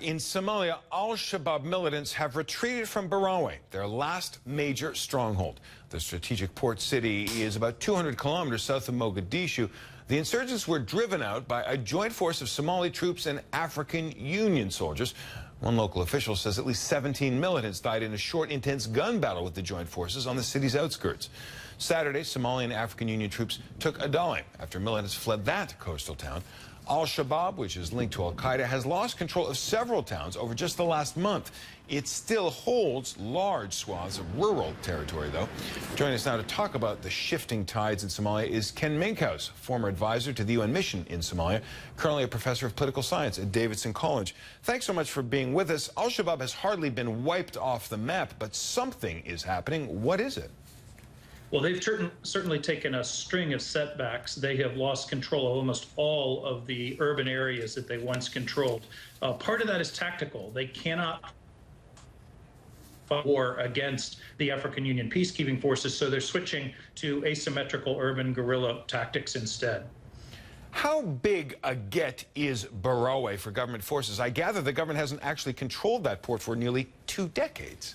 In Somalia, al-Shabaab militants have retreated from Barawe, their last major stronghold. The strategic port city is about 200 kilometers south of Mogadishu. The insurgents were driven out by a joint force of Somali troops and African Union soldiers. One local official says at least 17 militants died in a short, intense gun battle with the joint forces on the city's outskirts. Saturday, Somali and African Union troops took Adale after militants fled that coastal town. Al-Shabaab, which is linked to Al-Qaeda, has lost control of several towns over just the last month. It still holds large swaths of rural territory, though. Joining us now to talk about the shifting tides in Somalia is Ken Minkhaus, former advisor to the UN mission in Somalia, currently a professor of political science at Davidson College. Thanks so much for being with us. Al-Shabaab has hardly been wiped off the map, but something is happening. What is it? Well, they've certainly taken a string of setbacks. They have lost control of almost all of the urban areas that they once controlled. Part of that is tactical. They cannot fight war against the African Union peacekeeping forces, so they're switching to asymmetrical urban guerrilla tactics instead. How big a get is Barawe for government forces? I gather the government hasn't actually controlled that port for nearly 2 decades.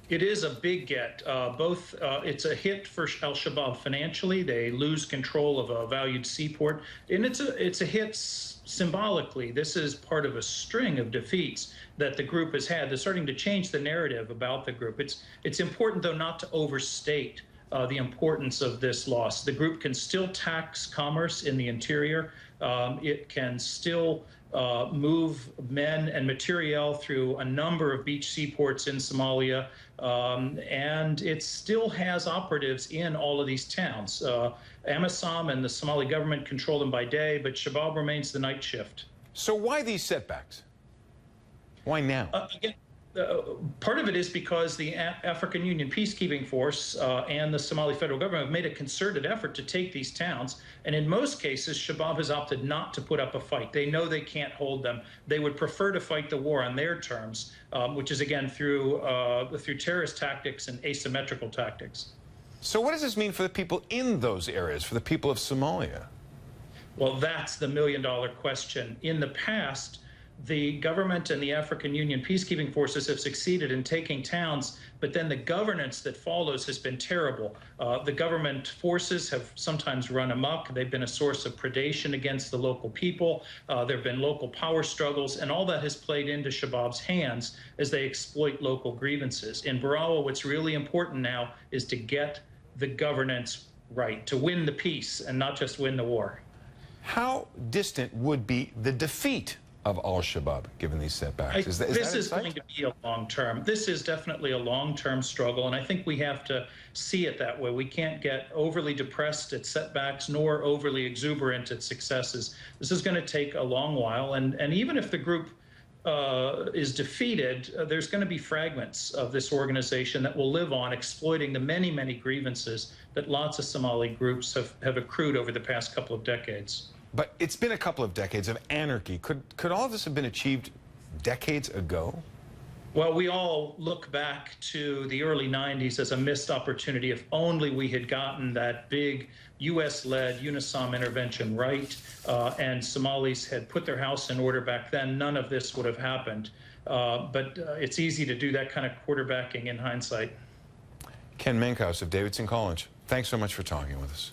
It is a big get. It's a hit for al-Shabaab financially. They lose control of a valued seaport, and it's a hit symbolically. This is part of a string of defeats that the group has had. They're starting to change the narrative about the group. It's important, though, not to overstate the importance of this loss. The group can still tax commerce in the interior. It can still move men and material through a number of beach seaports in Somalia, and it still has operatives in all of these towns. Amisom and the Somali government control them by day, but Shabaab remains the night shift. So why these setbacks? Why now? Again, part of it is because the African Union peacekeeping force and the Somali federal government have made a concerted effort to take these towns. And in most cases, Shabaab has opted not to put up a fight. They know they can't hold them. They would prefer to fight the war on their terms, which is, again, through terrorist tactics and asymmetrical tactics. So what does this mean for the people in those areas, for the people of Somalia? Well, that's the million-dollar question. In the past, the government and the African Union peacekeeping forces have succeeded in taking towns, but then the governance that follows has been terrible. The government forces have sometimes run amok. They've been a source of predation against the local people. There have been local power struggles, and all that has played into Shabaab's hands as they exploit local grievances. In Barawa, what's really important now is to get the governance right, to win the peace and not just win the war. How distant would be the defeat of al-Shabaab, given these setbacks? This is going to be a long-term. This is definitely a long-term struggle, and I think we have to see it that way. We can't get overly depressed at setbacks nor overly exuberant at successes. This is going to take a long while, and even if the group is defeated, there's going to be fragments of this organization that will live on, exploiting the many, many grievances that lots of Somali groups have accrued over the past couple of decades. But it's been a couple of decades of anarchy. Could all of this have been achieved decades ago? Well, we all look back to the early 90s as a missed opportunity. If only we had gotten that big U.S.-led UNISOM intervention right, and Somalis had put their house in order back then, none of this would have happened. But it's easy to do that kind of quarterbacking in hindsight. Ken Minkhaus of Davidson College, thanks so much for talking with us.